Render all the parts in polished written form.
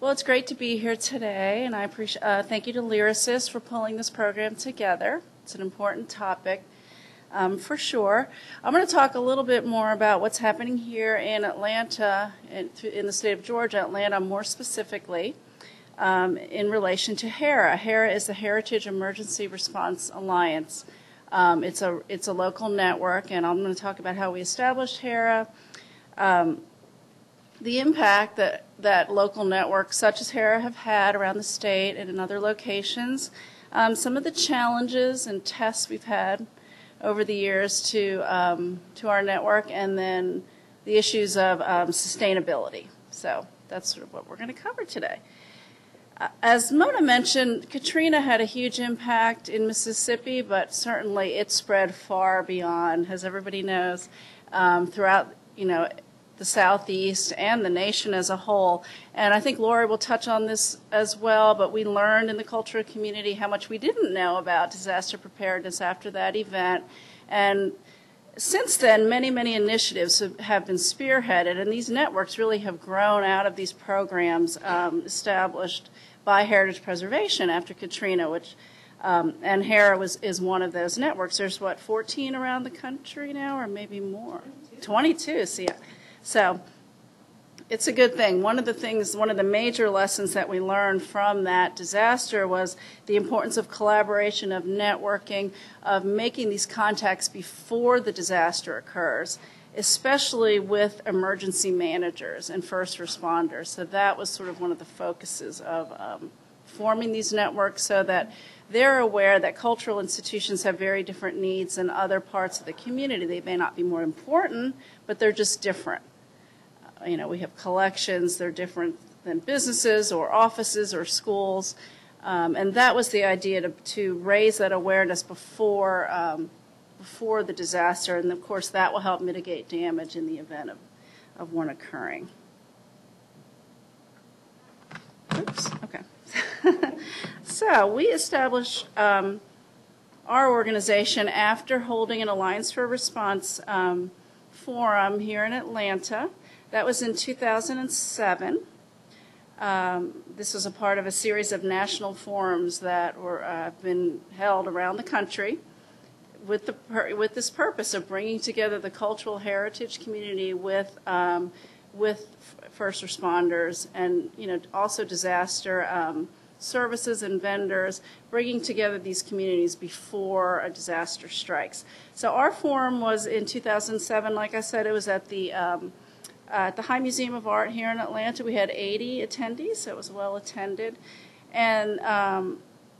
Well, it's great to be here today, and I appreciate. Thank you to LYRASIS for pulling this program together. It's an important topic, for sure. I'm going to talk a little bit more about what's happening here in Atlanta, in the state of Georgia, Atlanta more specifically, in relation to HERA. HERA is the Heritage Emergency Response Alliance. It's a local network, and I'm going to talk about how we established HERA. The impact that local networks such as HERA have had around the state and in other locations, some of the challenges and tests we've had over the years to our network, and then the issues of sustainability. So that's sort of what we're going to cover today. As Mona mentioned, Katrina had a huge impact in Mississippi, but certainly it spread far beyond, as everybody knows, throughout, the Southeast and the nation as a whole. And I think Lori will touch on this as well, but we learned in the cultural community how much we didn't know about disaster preparedness after that event. And since then, many, many initiatives have been spearheaded, and these networks really have grown out of these programs established by Heritage Preservation after Katrina, which and HERA is one of those networks. There's, 14 around the country now, or maybe more? 22, see. So it's a good thing. One of the major lessons that we learned from that disaster was the importance of collaboration, of networking, of making these contacts before the disaster occurs, especially with emergency managers and first responders. So that was sort of one of the focuses of forming these networks, so that they're aware that cultural institutions have very different needs than other parts of the community. They may not be more important, but they're just different. We have collections, they're different than businesses or offices or schools, and that was the idea, to raise that awareness before the disaster, and of course that will help mitigate damage in the event of one occurring. Oops, okay. So we established our organization after holding an Alliance for Response forum here in Atlanta. That was in 2007. This was a part of a series of national forums that have been held around the country with this purpose of bringing together the cultural heritage community with first responders and also disaster services and vendors, bringing together these communities before a disaster strikes. So our forum was in 2007. Like I said, it was at the High Museum of Art here in Atlanta. We had 80 attendees, so it was well attended. And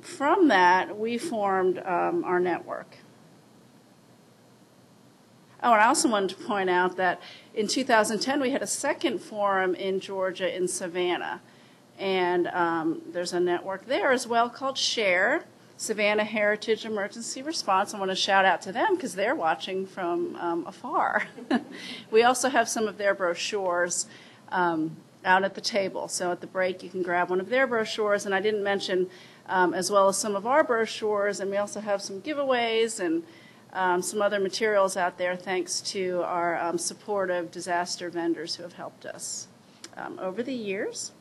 from that, we formed our network. Oh, and I also wanted to point out that in 2010, we had a second forum in Georgia in Savannah. And there's a network there as well called SHARE, Savannah Heritage Emergency Response. I want to shout out to them because they're watching from afar. We also have some of their brochures out at the table. So at the break, you can grab one of their brochures. And I didn't mention, as well as some of our brochures, and we also have some giveaways and some other materials out there thanks to our supportive disaster vendors who have helped us over the years.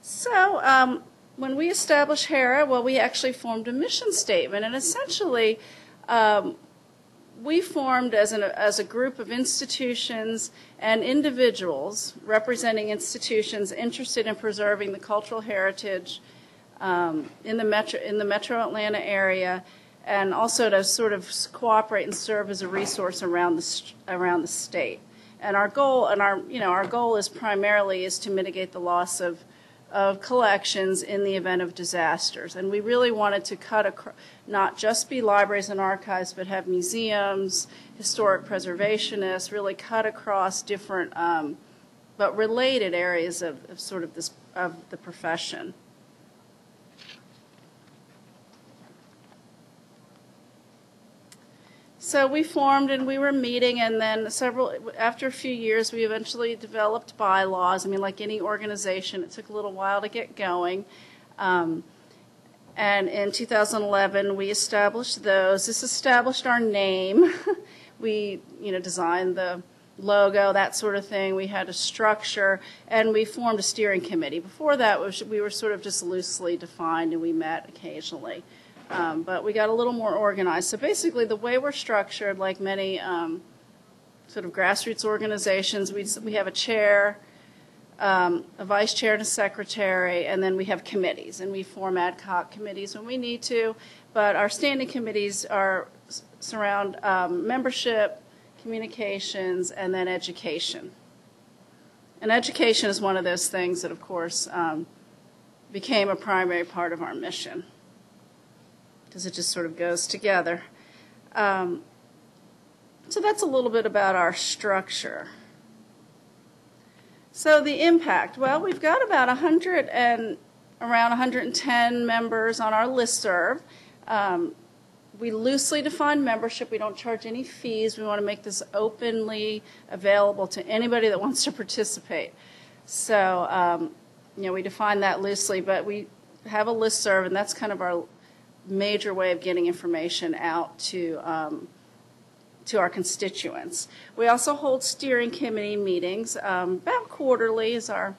So when we established HERA, well, we actually formed a mission statement, and essentially we formed as a group of institutions and individuals representing institutions interested in preserving the cultural heritage in the metro Atlanta area, and also to sort of cooperate and serve as a resource around the state. And our goal is primarily to mitigate the loss of collections in the event of disasters. And we really wanted to not just be libraries and archives, but have museums, historic preservationists, really cut across different but related areas of the profession. So we formed and we were meeting, and then after a few years, we eventually developed bylaws. I mean, like any organization, it took a little while to get going. And in 2011, we established those. This established our name. We, designed the logo, that sort of thing. We had a structure, and we formed a steering committee. Before that, we were sort of just loosely defined, and we met occasionally. But we got a little more organized. So basically, the way we're structured, like many sort of grassroots organizations, we have a chair, a vice chair and a secretary, and then we have committees, and we form ad hoc committees when we need to. But our standing committees surround membership, communications, and then education. And education is one of those things that, of course, became a primary part of our mission, because it just sort of goes together. So that's a little bit about our structure. So the impact, well, we've got about around 110 members on our listserv. We loosely define membership. We don't charge any fees. We want to make this openly available to anybody that wants to participate. So, we define that loosely, but we have a listserv, and that's kind of our major way of getting information out to our constituents. We also hold steering committee meetings, about quarterly is our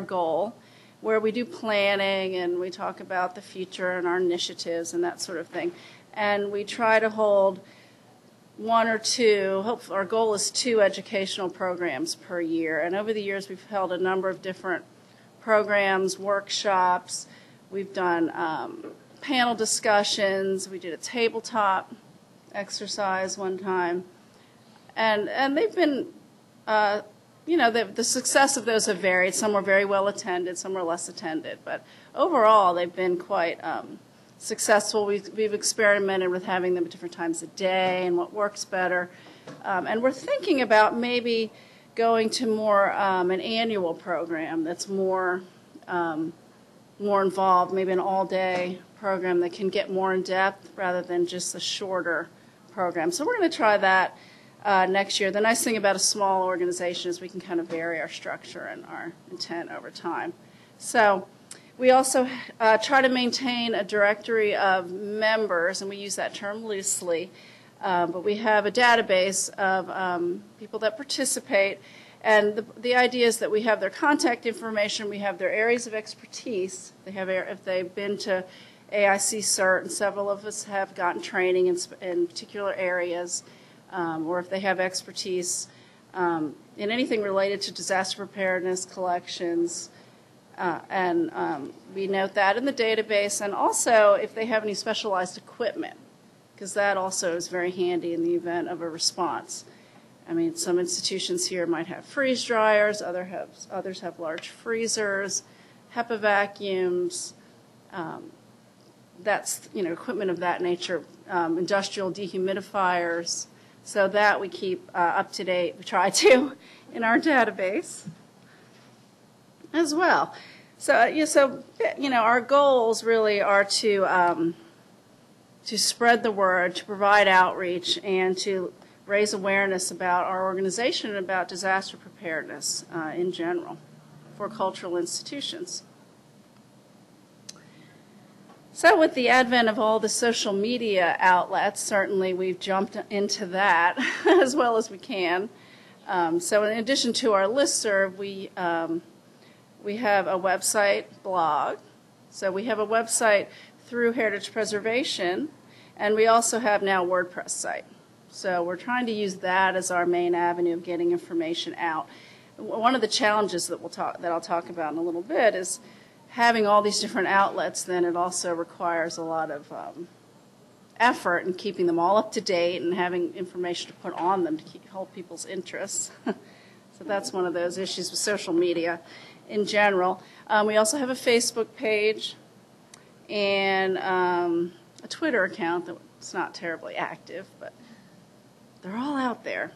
goal, where we do planning and we talk about the future and our initiatives and that sort of thing. And we try to hold one or two, our goal is 2 educational programs per year. And over the years, we've held a number of different programs, workshops. We've done panel discussions. We did a tabletop exercise one time. And they've been, the success of those have varied. Some were very well attended, some were less attended. But overall, they've been quite successful. We've experimented with having them at different times of day and what works better. And we're thinking about maybe going to more an annual program that's more involved, maybe an all-day program that can get more in depth rather than just a shorter program. So we're going to try that next year. The nice thing about a small organization is we can kind of vary our structure and our intent over time. So we also try to maintain a directory of members, and we use that term loosely, but we have a database of people that participate, and the idea is that we have their contact information, we have their areas of expertise. If they've been to AIC CERT, and several of us have gotten training in particular areas, or if they have expertise in anything related to disaster preparedness, collections, and we note that in the database, and also if they have any specialized equipment, because that also is very handy in the event of a response. I mean, some institutions here might have freeze dryers, others have large freezers, HEPA vacuums, that's, equipment of that nature, industrial dehumidifiers, so that we keep up to date, we try to, in our database as well. So, our goals really are to spread the word, to provide outreach, and to raise awareness about our organization and about disaster preparedness in general for cultural institutions. So with the advent of all the social media outlets, certainly we've jumped into that as well as we can. So in addition to our listserv, we have a website blog. So we have a website through Heritage Preservation, and we also have now a WordPress site. So we're trying to use that as our main avenue of getting information out. One of the challenges that I'll talk about in a little bit is having all these different outlets. Then it also requires a lot of effort in keeping them all up to date and having information to put on them to hold people's interests. So that's one of those issues with social media in general. We also have a Facebook page and a Twitter account that's not terribly active, but they're all out there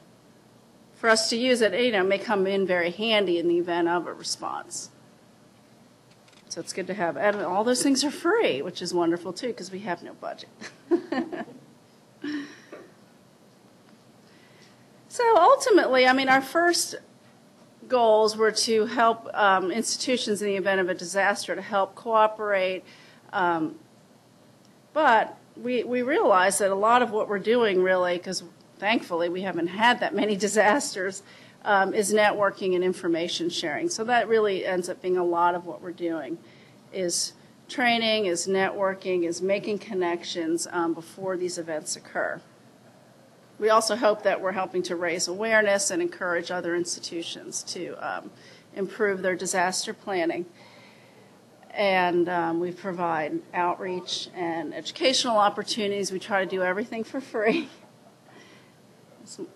for us to use. It may come in very handy in the event of a response. So it's good to have, and all those things are free, which is wonderful too, because we have no budget. So ultimately, our first goals were to help institutions in the event of a disaster, to help cooperate, but we realized that a lot of what we're doing really, because thankfully we haven't had that many disasters, is networking and information sharing. So that really ends up being a lot of what we're doing, is training, is networking, is making connections before these events occur. We also hope that we're helping to raise awareness and encourage other institutions to improve their disaster planning. And we provide outreach and educational opportunities. We try to do everything for free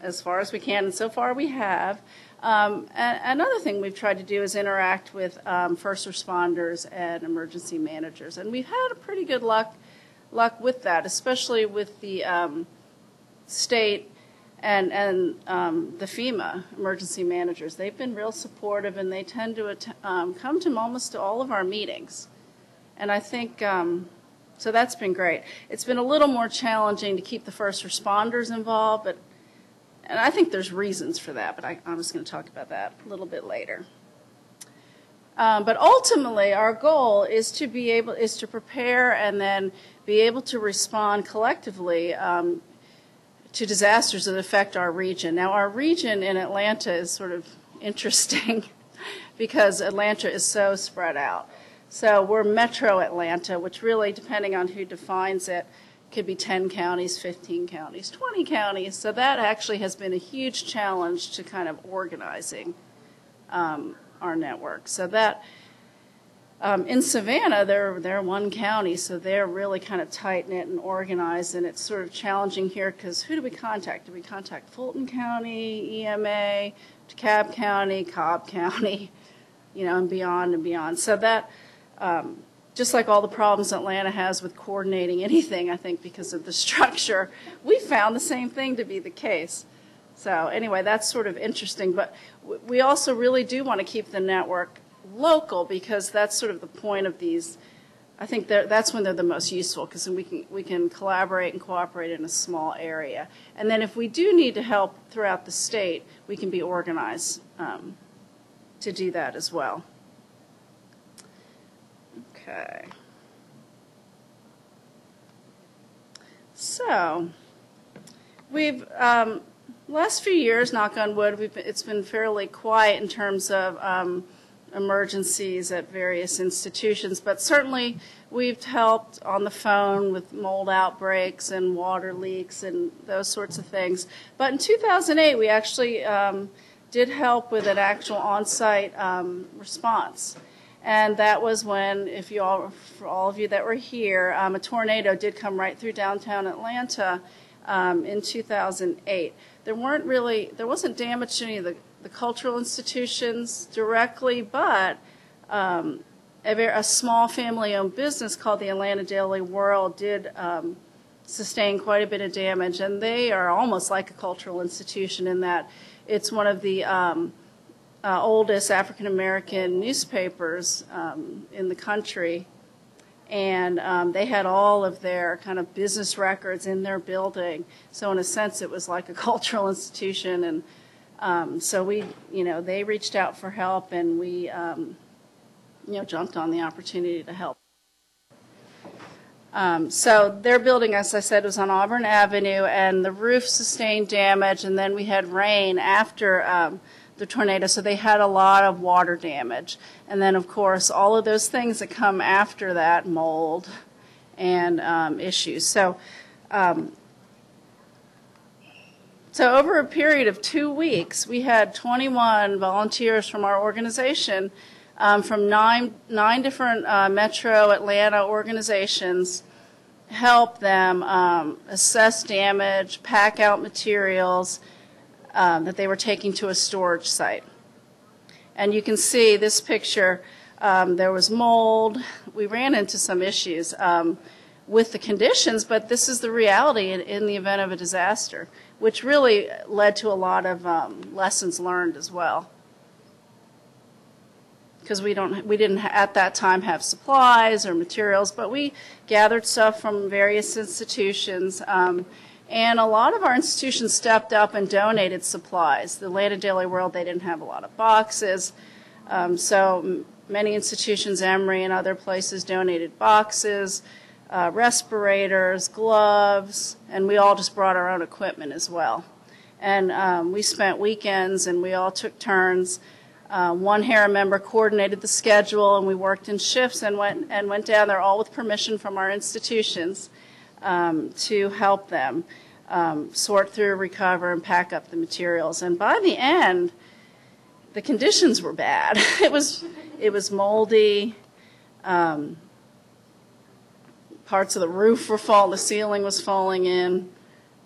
as far as we can, and so far we have. Another thing we've tried to do is interact with first responders and emergency managers, and we've had a pretty good luck with that, especially with the state and the FEMA emergency managers. They've been real supportive, and they tend to come to almost all of our meetings. And I think, so that's been great. It's been a little more challenging to keep the first responders involved, and I think there's reasons for that, but I'm just going to talk about that a little bit later. But ultimately, our goal is to prepare and then be able to respond collectively to disasters that affect our region. Now, our region in Atlanta is sort of interesting because Atlanta is so spread out. So we're Metro Atlanta, which really, depending on who defines it, could be 10 counties, 15 counties, 20 counties. So that actually has been a huge challenge to kind of organizing our network. So that in Savannah, they're one county, so they're really kind of tight-knit and organized, and it's sort of challenging here because who do we contact? Do we contact Fulton County, EMA, DeKalb County, Cobb County, and beyond and beyond. So that, just like all the problems Atlanta has with coordinating anything, I think because of the structure, we found the same thing to be the case. So anyway, that's sort of interesting, but we also really do want to keep the network local because that's sort of the point of these. I think that's when they're the most useful because we can collaborate and cooperate in a small area. And then if we do need to help throughout the state, we can be organized to do that as well. Okay. So we've last few years, knock on wood, it's been fairly quiet in terms of emergencies at various institutions, but certainly we've helped on the phone with mold outbreaks and water leaks and those sorts of things. But in 2008, we actually did help with an actual on-site response. And that was when, for all of you that were here, a tornado did come right through downtown Atlanta in 2008. There wasn't damage to any of the cultural institutions directly, but a small family-owned business called the Atlanta Daily World did sustain quite a bit of damage, and they are almost like a cultural institution in that it's one of the oldest African-American newspapers in the country, and they had all of their kind of business records in their building. So in a sense, it was like a cultural institution, and so they reached out for help, and we, jumped on the opportunity to help. So their building, as I said, was on Auburn Avenue, and the roof sustained damage, and then we had rain after the tornado, so they had a lot of water damage. And then, of course, all of those things that come after that, mold and issues. So over a period of 2 weeks, we had 21 volunteers from our organization from nine different Metro Atlanta organizations help them assess damage, pack out materials that they were taking to a storage site. And you can see this picture, there was mold. We ran into some issues with the conditions, but this is the reality in the event of a disaster, which really led to a lot of lessons learned as well. Because we didn't at that time have supplies or materials, but we gathered stuff from various institutions, and a lot of our institutions stepped up and donated supplies. The Atlanta Daily World, they didn't have a lot of boxes, so many institutions, Emory and other places, donated boxes, respirators, gloves, and we all just brought our own equipment as well. And we spent weekends, and we all took turns. One HERA member coordinated the schedule, and we worked in shifts and went down there, all with permission from our institutions, to help them sort through, recover, and pack up the materials. And by the end, the conditions were bad. It was moldy. Parts of the roof were falling. The ceiling was falling in.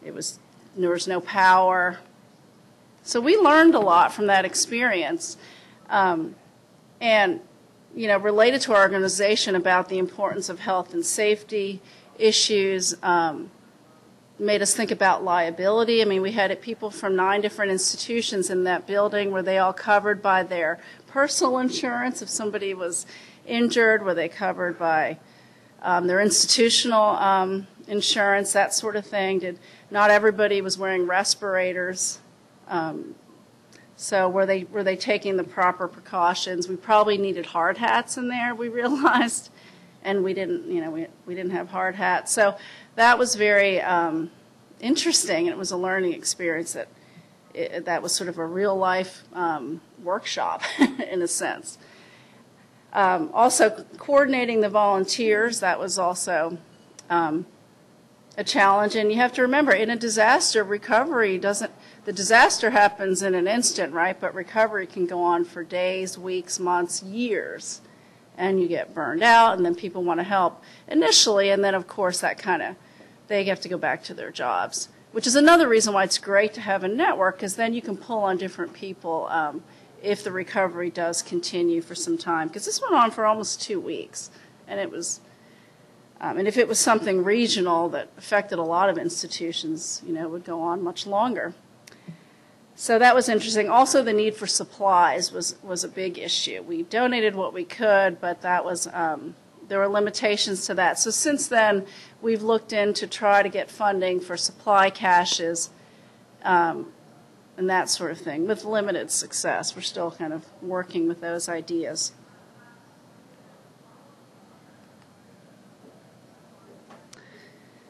There was no power. So we learned a lot from that experience. And, related to our organization about the importance of health and safety issues, made us think about liability. I mean, we had people from 9 different institutions in that building. Were they all covered by their personal insurance? If somebody was injured, were they covered by their institutional insurance, that sort of thing? Not everybody was wearing respirators. So were they taking the proper precautions? We probably needed hard hats in there, we realized, and we didn't have hard hats. So that was very interesting, and it was a learning experience that was sort of a real life workshop in a sense. Also, coordinating the volunteers, that was also a challenge. And you have to remember, in a disaster, recovery the disaster happens in an instant, right? But recovery can go on for days, weeks, months, years. And you get burned out, and then people want to help initially, and then, of course, they have to go back to their jobs, which is another reason why it's great to have a network, because then you can pull on different people if the recovery does continue for some time. Because this went on for almost 2 weeks, and and if it was something regional that affected a lot of institutions, it would go on much longer. So that was interesting. Also, the need for supplies was a big issue. We donated what we could, but that was there were limitations to that. So since then, we've looked in to try to get funding for supply caches and that sort of thing, with limited success. We're still kind of working with those ideas.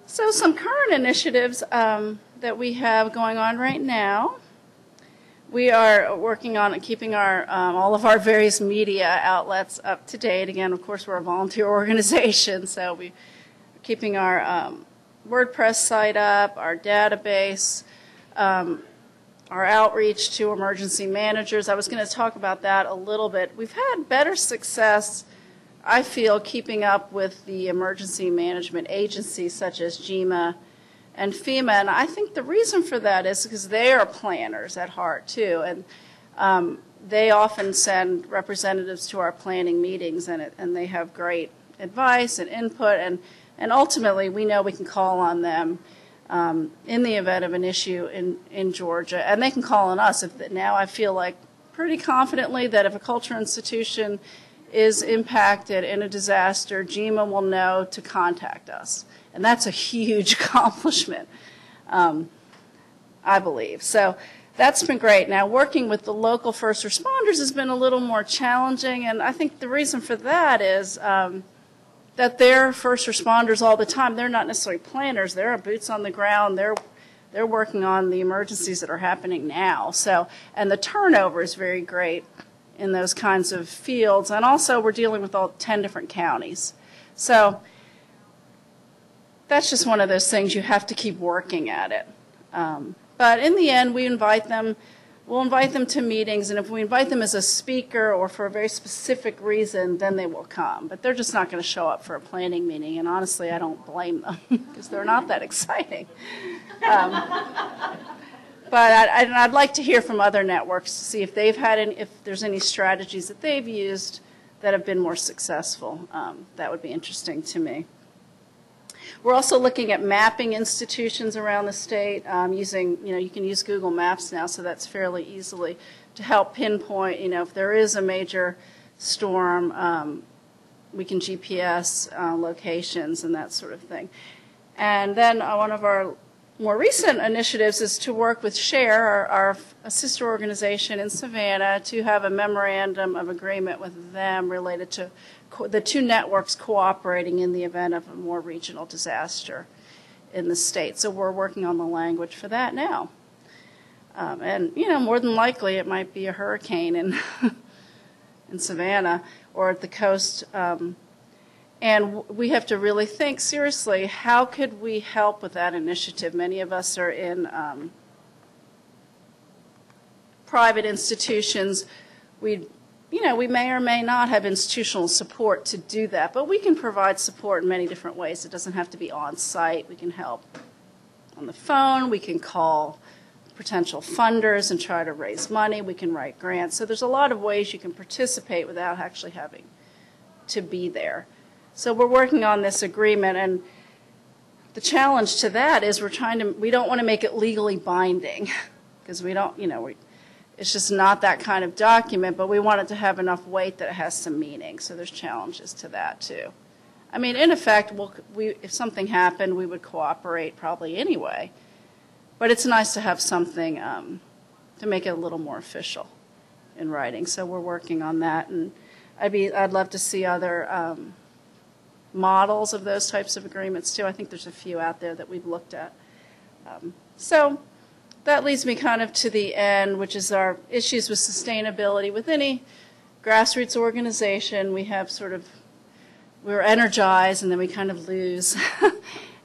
So some current initiatives that we have going on right now. We are working on keeping all of our various media outlets up to date. Again, of course, we're a volunteer organization, so we're keeping our WordPress site up, our database, our outreach to emergency managers. I was going to talk about that a little bit. We've had better success, I feel, keeping up with the emergency management agencies such as GEMA and FEMA, and I think the reason for that is because they are planners at heart too, and they often send representatives to our planning meetings, and they have great advice and input, and ultimately we know we can call on them in the event of an issue in Georgia, and they can call on us. Now I feel like pretty confidently that if a cultural institution is impacted in a disaster, GEMA will know to contact us. And that's a huge accomplishment, I believe. So that's been great. Now, working with the local first responders has been a little more challenging, and I think the reason for that is that they're first responders all the time. They're not necessarily planners. They're boots on the ground. They're working on the emergencies that are happening now. So, and the turnover is very great in those kinds of fields. And also, we're dealing with all 10 different counties. So that's just one of those things, you have to keep working at it. But in the end, we'll invite them to meetings, and if we invite them as a speaker or for a very specific reason, then they will come. But they're just not going to show up for a planning meeting, and honestly, I don't blame them, because they're not that exciting. But I'd like to hear from other networks to see if there's any strategies that they've used that have been more successful. That would be interesting to me. We're also looking at mapping institutions around the state using, you can use Google Maps now, so that's fairly easily to help pinpoint, if there is a major storm, we can GPS locations and that sort of thing. And then one of our more recent initiatives is to work with SHARE, our sister organization in Savannah, to have a memorandum of agreement with them related to the two networks cooperating in the event of a more regional disaster in the state. So we're working on the language for that now. And, you know, more than likely it might be a hurricane in, in Savannah or at the coast. And we have to really think seriously, how could we help with that initiative? Many of us are in private institutions. We may or may not have institutional support to do that, but we can provide support in many different ways. It doesn't have to be on site. We can help on the phone. We can call potential funders and try to raise money. We can write grants. So there's a lot of ways you can participate without actually having to be there. So we're working on this agreement, and the challenge to that is we don't want to make it legally binding because we don't, it's just not that kind of document, but we want it to have enough weight that it has some meaning. So there's challenges to that too. I mean, in effect, if something happened, we would cooperate probably anyway. But it's nice to have something to make it a little more official in writing. So we're working on that, and I'd love to see other models of those types of agreements too. I think there's a few out there that we've looked at. So that leads me kind of to the end, which is our issues with sustainability. With any grassroots organization, we have we're energized and then we kind of lose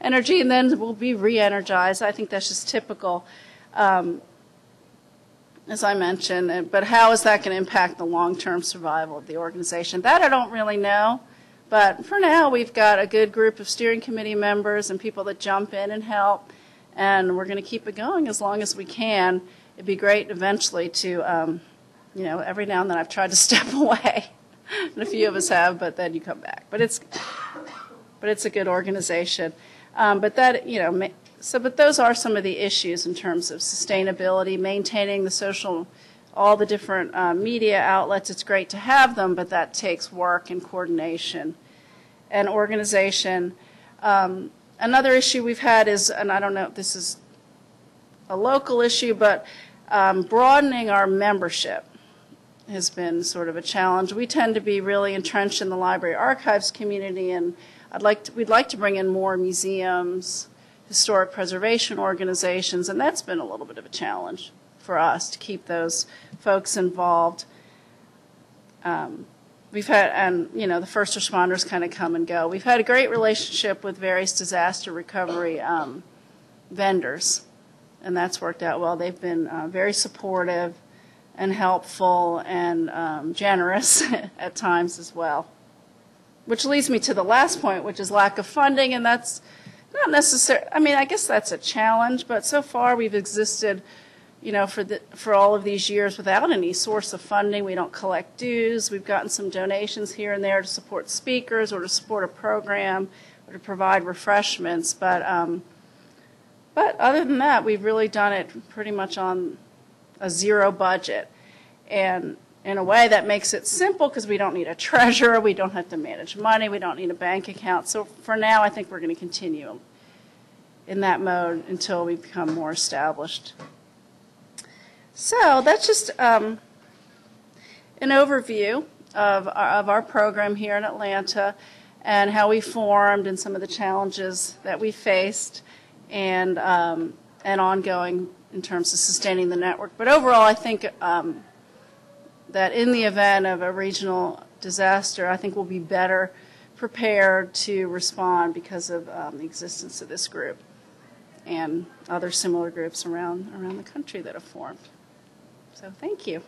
energy and then we'll be re-energized. I think that's just typical, as I mentioned. But how is that going to impact the long-term survival of the organization? That I don't really know. But for now, we've got a good group of steering committee members and people that jump in and help. And we're going to keep it going as long as we can. It'd be great eventually to, every now and then I've tried to step away. And a few of us have, but then you come back. But it's a good organization. But those are some of the issues in terms of sustainability, maintaining all the different media outlets. It's great to have them, but that takes work and coordination and organization. Another issue we've had is, and I don't know if this is a local issue, but broadening our membership has been sort of a challenge. We tend to be really entrenched in the library archives community, and we'd like to bring in more museums, historic preservation organizations, and that's been a little bit of a challenge for us to keep those folks involved. We've had, the first responders kind of come and go. We've had a great relationship with various disaster recovery vendors, and that's worked out well. They've been very supportive and helpful and generous at times as well. Which leads me to the last point, which is lack of funding, and that's not necessarily, I guess that's a challenge, but so far we've existed for all of these years without any source of funding. We don't collect dues. We've gotten some donations here and there to support speakers or to support a program or to provide refreshments. But other than that, we've really done it pretty much on a zero budget. And in a way that makes it simple because we don't need a treasurer. We don't have to manage money. We don't need a bank account. So for now, I think we're going to continue in that mode until we become more established. So that's just an overview of our program here in Atlanta and how we formed and some of the challenges that we faced and ongoing in terms of sustaining the network. But overall, I think that in the event of a regional disaster, I think we'll be better prepared to respond because of the existence of this group and other similar groups around the country that have formed. So thank you.